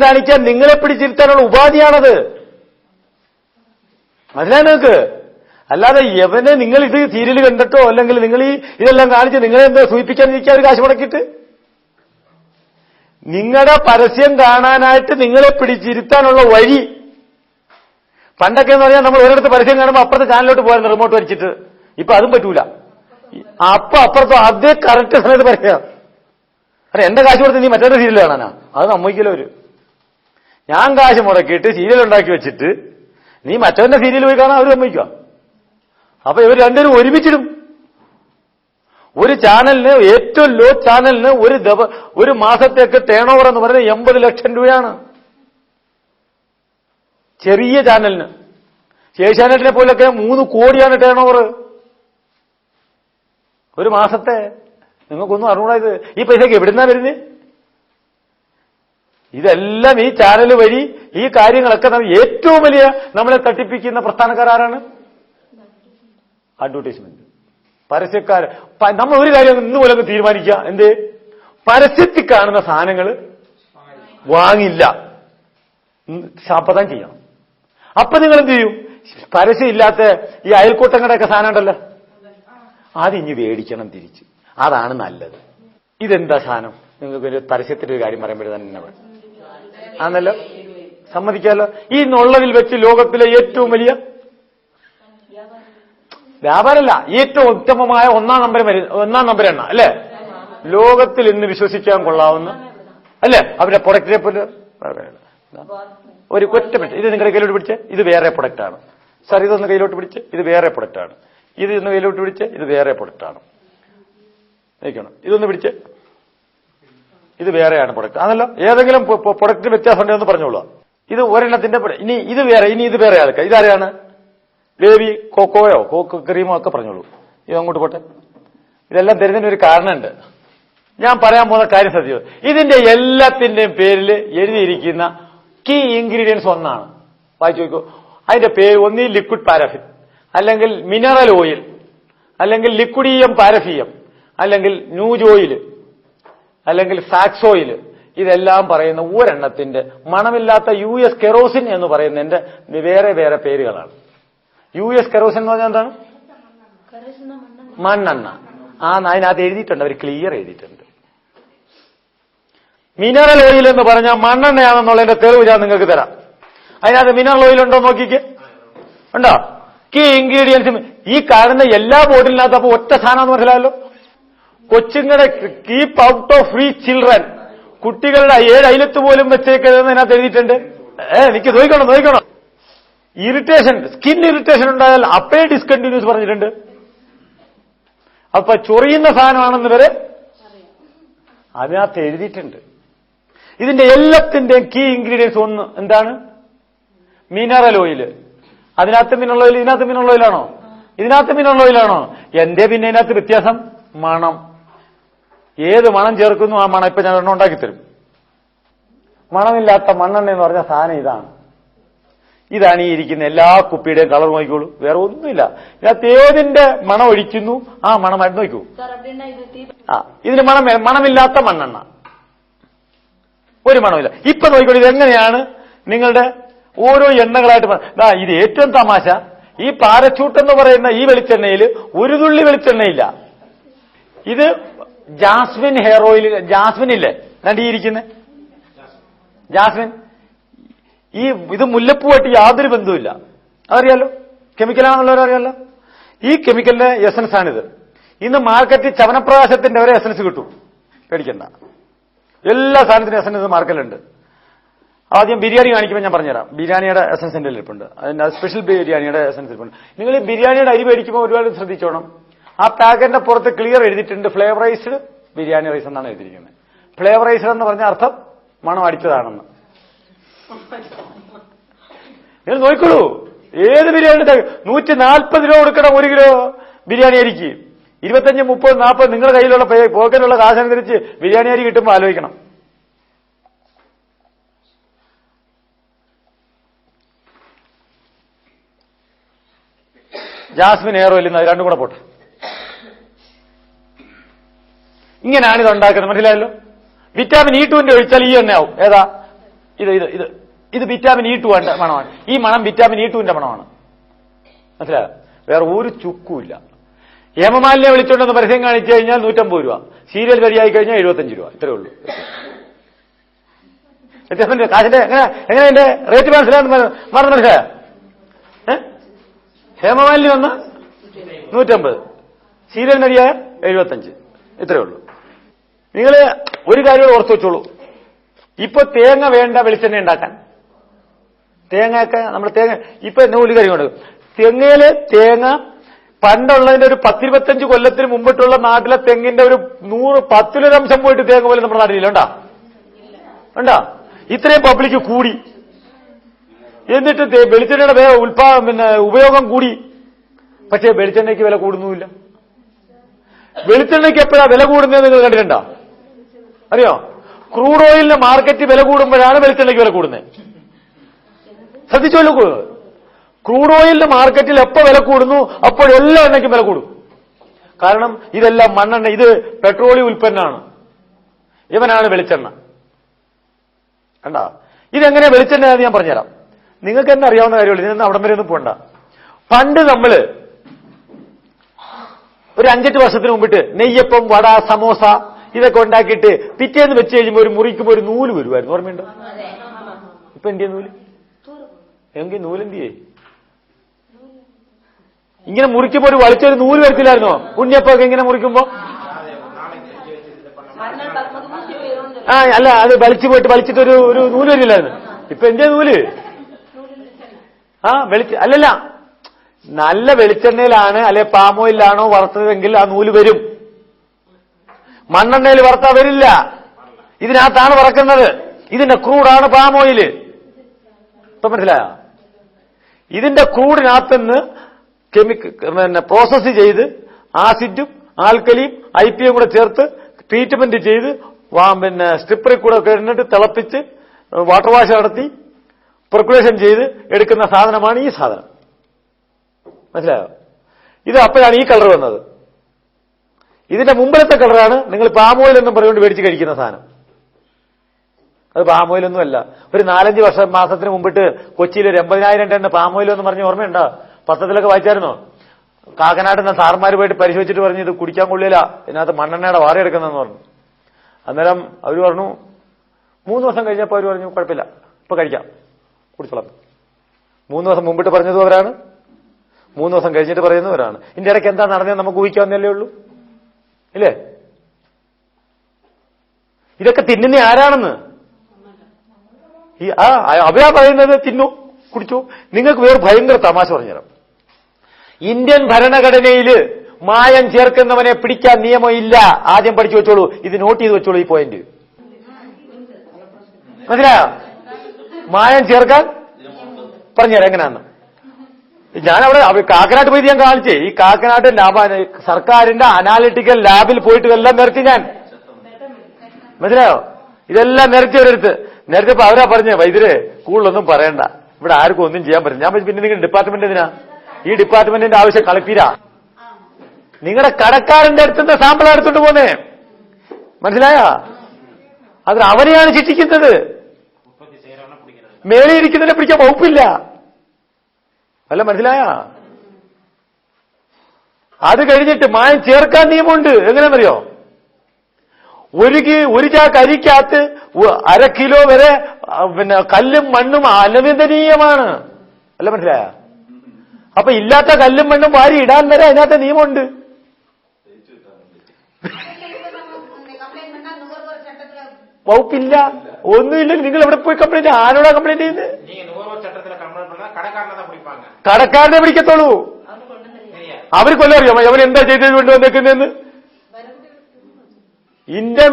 കാണിക്കാൻ നിങ്ങളെ പിടിച്ചിരുത്താനുള്ള ഉപാധിയാണത്. മനസ്സിലായി നിങ്ങൾക്ക്? അല്ലാതെ യവനെ നിങ്ങൾ ഇത് സീരിയൽ കണ്ടിട്ടോ അല്ലെങ്കിൽ നിങ്ങൾ ഇതെല്ലാം കാണിച്ച് നിങ്ങളെ എന്താ സൂചിപ്പിക്കാനിരിക്കാൻ ഒരു കാശ് മുടക്കിയിട്ട് നിങ്ങളുടെ പരസ്യം കാണാനായിട്ട് നിങ്ങളെ പിടിച്ചിരുത്താനുള്ള വഴി. പണ്ടൊക്കെ എന്ന് പറഞ്ഞാൽ നമ്മൾ ഒരിടത്ത് പരസ്യം കാണുമ്പോൾ അപ്പുറത്തെ ചാനലിലോട്ട് പോകാൻ റിമോട്ട് വലിച്ചിട്ട്, ഇപ്പൊ അതും പറ്റൂല. അപ്പുറത്തോ അതേ കറക്റ്റ് സമയത്ത് പറയാം. അല്ല എന്റെ കാശ് കൊടുത്ത് നീ മറ്റൊരു സീരിയൽ കാണാനാ? അത് സമ്മതിക്കല്ലോ ഒരു. ഞാൻ കാശ് മുടക്കിയിട്ട് സീരിയൽ ഉണ്ടാക്കി വെച്ചിട്ട് നീ മറ്റവന്റെ സീരിയൽ പോയി കാണാൻ അവർ സമ്മതിക്കുക. അപ്പൊ ഇവർ രണ്ടുപേരും ഒരുമിച്ചിടും. ഒരു ചാനലിന്, ഏറ്റവും ലോ ചാനലിന് ഒരു മാസത്തേക്ക് ടേൺ ഓവർ എന്ന് പറയുന്നത് 80 ലക്ഷം രൂപയാണ്. ചെറിയ ചാനലിന്. ഏഷ്യാനെറ്റിനെ പോലൊക്കെ 3 കോടിയാണ് ടേൺ ഓവർ ഒരു മാസത്തെ. നിങ്ങൾക്കൊന്നും അറിഞ്ഞൂടാ ഇത്. ഈ പൈസക്ക് എവിടുന്നാ വരുന്നത്? ഇതെല്ലാം ഈ ചാനൽ വഴി ഈ കാര്യങ്ങളൊക്കെ ഏറ്റവും വലിയ നമ്മളെ തട്ടിപ്പിക്കുന്ന പ്രസ്ഥാനക്കാരാണ് അഡ്വർടൈസ്മെന്റ്, പരസ്യക്കാർ. നമ്മൾ ഒരു കാര്യം ഇന്ന് പോലൊക്കെ തീരുമാനിക്കുക, എന്ത്? പരസ്യത്തിൽ കാണുന്ന സാധനങ്ങൾ വാങ്ങില്ല, ശാപതം ചെയ്യണം. അപ്പൊ നിങ്ങൾ എന്ത് ചെയ്യും? പരസ്യം ഇല്ലാത്ത ഈ അയൽക്കൂട്ടങ്ങളുടെയൊക്കെ സാധനം ഉണ്ടല്ലോ, അതിഞ്ഞ് മേടിക്കണം തിരിച്ച്. അതാണ് നല്ലത്. ഇതെന്താ സാധനം? നിങ്ങൾക്ക് ഒരു പരസ്യത്തിന്റെ ഒരു കാര്യം പറയുമ്പോഴേ തന്നെ ആണല്ലോ, സമ്മതിക്കാമല്ലോ. ഈ നുള്ളതിൽ വെച്ച് ലോകത്തിലെ ഏറ്റവും വലിയ വ്യാപാരമല്ല, ഏറ്റവും ഉത്തമമായ ഒന്നാം നമ്പർ എണ്ണ അല്ലേ ലോകത്തിൽ ഇന്ന് വിശ്വസിക്കാൻ കൊള്ളാവുന്ന അല്ലേ അവരുടെ പ്രൊഡക്റ്റിനെ പോലെ. ഒരു ഒറ്റ മിനിറ്റ്, ഇത് നിങ്ങളുടെ കയ്യിലോട്ട് പിടിച്ച്, ഇത് വേറെ പ്രൊഡക്റ്റാണ് സാർ. ഇതൊന്ന് കയ്യിലോട്ട് പിടിച്ച്, ഇത് വേറെ പ്രൊഡക്റ്റാണ്. ഇത് ഇന്ന് കയ്യിലോട്ട് പിടിച്ച്, ഇത് വേറെ പ്രൊഡക്റ്റാണ്. നോക്കണം, ഇതൊന്ന് പിടിച്ച്, ഇത് വേറെയാണ് പ്രൊഡക്റ്റ് ആണല്ലോ. ഏതെങ്കിലും പ്രൊഡക്റ്റ് വ്യത്യാസം ഉണ്ടെന്ന് പറഞ്ഞോളൂ. ഇത് ഒരെണ്ണത്തിന്റെ ഇനി ഇത് വേറെ, ഇനി ഇത് വേറെ ആൾക്കാർ. ഇതാരെയാണ്? ബേബി കോക്കോയോ കോക്കോ ക്രീമോ ഒക്കെ പറഞ്ഞോളൂ. ഇത് അങ്ങോട്ട് പോട്ടെ. ഇതെല്ലാം തരുന്നതിനൊരു കാരണമുണ്ട്. ഞാൻ പറയാൻ പോകുന്ന കാര്യം ശ്രദ്ധിച്ചു. ഇതിന്റെ എല്ലാത്തിന്റെയും പേരിൽ എഴുതിയിരിക്കുന്ന കീ ഇൻഗ്രീഡിയൻസ് ഒന്നാണ്. വായിച്ചു നോക്കൂ. അതിന്റെ പേര് ഒന്നീ ലിക്വിഡ് പാരഫിൻ, അല്ലെങ്കിൽ മിനറൽ ഓയിൽ, അല്ലെങ്കിൽ ലിക്വിഡിയം പാരഫിയം, അല്ലെങ്കിൽ ന്യൂജ് ഓയിൽ, അല്ലെങ്കിൽ ഫാക്സ് ഓയിൽ. ഇതെല്ലാം പറയുന്ന ഒരെണ്ണത്തിന്റെ മണമില്ലാത്ത US കെറോസിൻ എന്ന് പറയുന്നതിന്റെ വേറെ വേറെ പേരുകളാണ്. US കെറോസിൻ എന്ന് പറഞ്ഞാൽ എന്താണ്? മണ്ണെണ്ണ. അതിനകത്ത് എഴുതിയിട്ടുണ്ട്, അവർ ക്ലിയർ എഴുതിയിട്ടുണ്ട്. മിനറൽ ഓയിൽ എന്ന് പറഞ്ഞാൽ മണ്ണെണ്ണയാണെന്നുള്ളതിന്റെ തെളിവ് ഞാൻ നിങ്ങൾക്ക് തരാം. അതിനകത്ത് മിനറൽ ഓയിൽ ഉണ്ടോ നോക്കിക്ക്, ഉണ്ടോ? കീ ഇൻഗ്രീഡിയൻസ് ഈ കാണുന്ന എല്ലാ ബോട്ടിലിനകത്ത്. അപ്പൊ ഒറ്റ സാധനം മനസ്സിലായല്ലോ. കൊച്ചുങ്ങളുടെ keep out of free children, കുട്ടികളുടെ 7 അയലത്ത് പോലും വെച്ചേക്കരുതെന്ന് അതിനകത്ത് എഴുതിയിട്ടുണ്ട്. എനിക്ക് നോക്കണം. ഇറിറ്റേഷൻ, സ്കിൻ ഇറിറ്റേഷൻ ഉണ്ടായാൽ അപ്പേ ഡിസ്കണ്ടിന്യൂസ് പറഞ്ഞിട്ടുണ്ട്. അപ്പൊ ചൊറിയുന്ന സാധനമാണെന്ന് വരെ അതിനകത്ത് എഴുതിയിട്ടുണ്ട്. ഇതിന്റെ എല്ലാത്തിന്റെയും കീ ഇൻഗ്രീഡിയൻസ് ഒന്ന് എന്താണ്? Mineral oil. അതിനകത്ത് മിനറൽ ഓയിൽ, ഇതിനകത്ത് മിനറൽ ഓയിലാണോ? ഇതിനകത്ത് മിനറൽ ഓയിലാണോ? എന്റെ പിന്നെ ഇതിനകത്ത് വ്യത്യാസം മണം. ഏത് മണം ചേർക്കുന്നു ആ മണം ഇപ്പൊ ഞാൻ എണ്ണ ഉണ്ടാക്കി തരും. മണമില്ലാത്ത മണ്ണെണ്ണ എന്ന് പറഞ്ഞ സാധനം ഇതാണ്. ഇതാണ് ഈ ഇരിക്കുന്ന എല്ലാ കുപ്പിയുടെയും കളർ നോക്കിക്കോളൂ. വേറെ ഒന്നുമില്ല. ഇതിനകത്ത് ഏതിന്റെ മണം ഒഴിക്കുന്നു ആ മണമായിട്ട് നോക്കൂ. ഇതിന് മണമില്ലാത്ത മണ്ണെണ്ണ, ഒരു മണമില്ല. ഇപ്പൊ നോക്കിക്കോളൂ ഇതെങ്ങനെയാണ് നിങ്ങളുടെ ഓരോ എണ്ണകളായിട്ട്. ഇത് ഏറ്റവും തമാശ, ഈ പാരച്ചൂട്ട് എന്ന് പറയുന്ന ഈ വെളിച്ചെണ്ണയിൽ ഒരു തുള്ളി വെളിച്ചെണ്ണയില്ല. ഇത് ജാസ്മിൻ ഹെയർ ഓയിൽ. ജാസ്മിൻ ഇല്ലേ നടിയിരിക്കുന്നത് ജാസ്മിൻ, ഇത് മുല്ലപ്പൂവായിട്ട് യാതൊരു ബന്ധവുമില്ല. അതറിയാലോ, കെമിക്കലാണെന്നുള്ളവരറിയാലോ. ഈ കെമിക്കലിന്റെ എസൻസ് ആണിത്. ഇന്ന് മാർക്കറ്റിൽ ചവനപ്രകാശത്തിന്റെ വരെ എസൻസ് കിട്ടും, പേടിക്കണ്ട. എല്ലാ സാധനത്തിനും എസൻസ് മാർക്കറ്റിലുണ്ട്. ആദ്യം ബിരിയാണി കാണിക്കുമ്പോൾ ഞാൻ പറഞ്ഞുതരാം. ബിരിയാണിയുടെ എസൻസിന്റെ ഇരിപ്പുണ്ട്, അതിന്റെ സ്പെഷ്യൽ ബിരിയാണിയുടെ എസൻസ് ഇരിപ്പുണ്ട്. നിങ്ങൾ ഈ ബിരിയാണിയുടെ അരി മേടിക്കുമ്പോൾ ഒരുപാട് ശ്രദ്ധിച്ചോണം. ആ പാക്കറ്റിന്റെ പുറത്ത് ക്ലിയർ എഴുതിയിട്ടുണ്ട് ഫ്ലേവറൈസ്ഡ് ബിരിയാണി റൈസ് എന്നാണ് എഴുതിയിരിക്കുന്നത്. ഫ്ലേവറൈസ്ഡ് എന്ന് പറഞ്ഞ അർത്ഥം മണം അടിച്ചതാണെന്ന്. നിങ്ങൾ നോക്കിക്കോളൂ, ഏത് ബിരിയാണി 140 രൂപ കൊടുക്കണം 1 കിലോ ബിരിയാണി അരിക്ക്. 25, 30, 40 നിങ്ങളുടെ കയ്യിലുള്ള പോക്കറ്റിലുള്ള കാശനുസരിച്ച് ബിരിയാണി അരി കിട്ടുമ്പോൾ ആലോചിക്കണം. ജാസ്മിൻ ഹെയർ ഓയിൽ രണ്ടും കൂടെ പോട്ടെ. ഇങ്ങനെയാണ് ഇത് ഉണ്ടാക്കുന്നത്, മനസ്സിലായല്ലോ. വിറ്റാമിൻ E2 ഒഴിച്ചാൽ ഈ എണ്ണയാവും. ഏതാ? ഇത് ഇത് ഇത് ഇത് വിറ്റാമിൻ E2 മണമാണ്. ഈ മണം വിറ്റാമിൻ E2ന്റെ മണമാണ്. മനസ്സിലായോ? വേറെ ഒരു ചുക്കുമില്ല. ഹേമമാലിനെ വിളിച്ചുകൊണ്ടെന്ന് പരസ്യം കാണിച്ചു കഴിഞ്ഞാൽ 150 രൂപ, സീരിയൽ വരിയായി കഴിഞ്ഞാൽ 75 രൂപ. ഇത്രേ ഉള്ളൂ വ്യത്യാസത്തിന്റെ കാശിന്റെ. എങ്ങനെ എന്റെ റേറ്റ് മനസ്സിലാന്ന് മനസ്സിലായോ? ഹേമമാലിനി വന്ന 150, സീരിയൽ നടിയായ 75. ഇത്രയേ ഉള്ളൂ. നിങ്ങൾ ഒരു കാര്യം ഓർത്തു വെച്ചോളൂ. ഇപ്പൊ തേങ്ങ വേണ്ട വെളിച്ചെണ്ണ ഉണ്ടാക്കാൻ. തേങ്ങയൊക്കെ നമ്മുടെ തേങ്ങ ഇപ്പൊ ഒരു കാര്യം കൊണ്ട് തെങ്ങയില് തേങ്ങ പണ്ടുള്ളതിന്റെ ഒരു 10-25 കൊല്ലത്തിന് മുമ്പിട്ടുള്ള നാട്ടിലെ തെങ്ങിന്റെ ഒരു 10% പോയിട്ട് തേങ്ങ പോലെ നമ്മുടെ നാട്ടിലില്ല. ഉണ്ടാ? ഇത്രയും പബ്ലിക് കൂടി, എന്നിട്ട് വെളിച്ചെണ്ണയുടെ ഉപയോഗം കൂടി. പക്ഷേ വെളിച്ചെണ്ണയ്ക്ക് വില കൂടുന്നുമില്ല. വെളിച്ചെണ്ണയ്ക്ക് എപ്പോഴാ വില കൂടുന്നത് നിങ്ങൾ കണ്ടിട്ടുണ്ടോ? അറിയോ? ക്രൂഡ് ഓയിലിന് മാർക്കറ്റ് വില കൂടുമ്പോഴാണ് വെളിച്ചെണ്ണയ്ക്ക് വില കൂടുന്നത്. ശ്രദ്ധിച്ചോളൂ. ക്രൂഡ് ഓയിലിന് മാർക്കറ്റിൽ എപ്പോ വില കൂടുന്നു അപ്പോഴെല്ലാം എണ്ണയ്ക്കും വില കൂടും. കാരണം ഇതെല്ലാം മണ്ണെണ്ണ, ഇത് പെട്രോളിയം ഉൽപ്പന്നമാണ്. ഇവനാണ് വെളിച്ചെണ്ണ. കണ്ട, ഇതെങ്ങനെ വെളിച്ചെണ്ണ ഞാൻ പറഞ്ഞുതരാം. നിങ്ങൾക്ക് തന്നെ അറിയാവുന്ന കാര്യമുള്ളൂ. ഇതിനൊന്നും അവിടം വരെ ഒന്നും പോണ്ട. പണ്ട് നമ്മള് ഒരു 5-8 വർഷത്തിന് മുമ്പിട്ട് നെയ്യപ്പം, വട, സമോസ ഇതൊക്കെ ഉണ്ടാക്കിയിട്ട് പിറ്റേന്ന് വെച്ച് കഴിയുമ്പോൾ ഒരു മുറിക്കുമ്പോൾ ഒരു നൂല് വരുമായിരുന്നു. ഓർമ്മയുണ്ടോ? ഇപ്പൊ എന്തിയ നൂല്? എങ്കിൽ നൂലെന്തിയേ? ഇങ്ങനെ മുറിക്കുമ്പോ ഒരു വലിച്ചൊരു നൂല് വരത്തില്ലായിരുന്നോ? ഉണ്ണിയപ്പൊക്കെ ഇങ്ങനെ മുറിക്കുമ്പോ അല്ല, അത് വലിച്ചിട്ട് ഒരു നൂല് വരില്ലായിരുന്നു. ഇപ്പൊ എന്തിയ നൂല്? അല്ലല്ല, നല്ല വെളിച്ചെണ്ണയിലാണ് അല്ലെ പാം ഓയിലാണോ വറുത്തതെങ്കിൽ ആ നൂല് വരും. മണ്ണെണ്ണയിൽ വറുത്താ വരില്ല. ഇതിനകത്താണ് വറക്കുന്നത്. ഇതിന്റെ ക്രൂഡാണ് പാം ഓയില്. ഇപ്പൊ മനസ്സിലായോ? ഇതിന്റെ ക്രൂഡിനകത്തുനിന്ന് പ്രോസസ് ചെയ്ത് ആസിഡും ആൽക്കലിയും IPA കൂടെ ചേർത്ത് ട്രീറ്റ്മെന്റ് ചെയ്ത് സ്ട്രിപ്പറിൽ കൂടെ കഴിഞ്ഞിട്ട് തിളപ്പിച്ച് വാട്ടർ വാഷ് നടത്തി പെർക്കുലേഷൻ ചെയ്ത് എടുക്കുന്ന സാധനമാണ് ഈ സാധനം. മനസ്സിലായോ? ഇത് അപ്പോഴാണ് ഈ കളർ വന്നത്. ഇതിന്റെ മുമ്പിലത്തെ കളറാണ് നിങ്ങൾ പാം ഓയിൽ എന്നും പറഞ്ഞുകൊണ്ട് മേടിച്ച് കഴിക്കുന്ന സാധനം. അത് പാം ഓയിലൊന്നുമല്ല. ഒരു 4-5 മാസത്തിന് മുമ്പിട്ട് കൊച്ചിയിൽ ഒരു 80,000 ടൺ പാം ഓയിൽ എന്ന് പറഞ്ഞ് ഓർമ്മയുണ്ടോ? പത്രത്തിലൊക്കെ വായിച്ചായിരുന്നോ? കാക്കനാട്ടിൽ നിന്ന് സാർമാര് പോയിട്ട് പരിശോധിച്ചിട്ട് പറഞ്ഞു ഇത് കുടിക്കാൻ കൊള്ളില്ല, ഇതിനകത്ത് മണ്ണെണ്ണയുടെ വാറ എടുക്കുന്നതെന്ന് പറഞ്ഞു. അന്നേരം അവർ പറഞ്ഞു 3 ദിവസം കഴിഞ്ഞപ്പോൾ അവർ പറഞ്ഞു കുഴപ്പമില്ല, ഇപ്പൊ കഴിക്കാം, കുടിച്ചോളാം. 3 ദിവസം മുമ്പിട്ട് പറഞ്ഞതും അവരാണ്, 3 ദിവസം കഴിഞ്ഞിട്ട് പറയുന്നവരാണ്. ഇതിന്റെ ഇടയ്ക്ക് എന്താ നടന്നത് നമുക്ക് ഊഹിക്കാവുന്നല്ലേ ഉള്ളൂ, ഇല്ലേ? ഇതൊക്കെ തിന്നുന്ന ആരാണെന്ന് അവരാ പറയുന്നത്. തിന്നു, കുടിച്ചു. നിങ്ങൾക്ക് വേറെ ഭയങ്കര തമാശ പറഞ്ഞുതരാം. ഇന്ത്യൻ ഭരണഘടനയിൽ മായം ചേർക്കുന്നവനെ പിടിക്കാൻ നിയമം ഇല്ല. ആദ്യം പഠിച്ചു വെച്ചോളൂ, ഇത് നോട്ട് ചെയ്ത് വെച്ചോളൂ ഈ പോയിന്റ്. മനസ്സിലായോ? മായം ചേർക്കാൻ പറഞ്ഞുതരാം എങ്ങനെയാന്ന്. ഞാനവിടെ കാക്കനാട്ട് പോയി ഞാൻ കാണിച്ചേ. ഈ കാക്കനാട്ട് സർക്കാരിന്റെ അനാലിറ്റിക്കൽ ലാബിൽ പോയിട്ട് ഇതെല്ലാം നിരത്തി ഞാൻ. മനസ്സിലായോ? ഇതെല്ലാം നിരത്തി ഒരിടത്ത് നിരത്തിയപ്പോ അവരാ പറഞ്ഞേ വൈദ്യര് കൂടുതലൊന്നും പറയണ്ട, ഇവിടെ ആർക്കും ഒന്നും ചെയ്യാൻ പറ്റില്ല. ഞാൻ പിന്നെ നിങ്ങൾ ഡിപ്പാർട്ട്മെന്റ് എന്തിനാ? ഈ ഡിപ്പാർട്ട്മെന്റിന്റെ ആവശ്യം കളക്ടീരാ. നിങ്ങളുടെ കടക്കാരന്റെ അടുത്തുനിന്ന് സാമ്പിൾ എടുത്തോണ്ട് പോന്നേ. മനസ്സിലായ? അത് അവനെയാണ് ശിക്ഷിക്കുന്നത്. മേളിയിരിക്കുന്നതിനെ പിടിക്കാൻ വകുപ്പില്ല. അല്ല, മനസ്സിലായ? അത് കഴിഞ്ഞിട്ട് മായം ചേർക്കാൻ നിയമമുണ്ട്. എങ്ങനെയാണെന്നറിയോ? ഒരു ചാക്ക് അരിക്കകത്ത് 1/2 കിലോ വരെ കല്ലും മണ്ണും അനുവദനീയമാണ്. അല്ല, മനസ്സിലായ? അപ്പൊ ഇല്ലാത്ത കല്ലും മണ്ണും വാരി ഇടാൻ വരെ അതിനകത്ത് നിയമമുണ്ട്. വകുപ്പില്ല, ഒന്നുമില്ലെങ്കിൽ നിങ്ങൾ എവിടെ പോയി കംപ്ലൈന്റ്? ആരോടാ കംപ്ലൈന്റ് ചെയ്യുന്നത്? കടക്കാരനെ പിടിക്കത്തുള്ളൂ. അവർ കൊല്ലം അറിയാമോ അവൻ എന്താ ചെയ്തത് കൊണ്ട് വന്നേക്കുന്നതെന്ന്? ഇന്ത്യൻ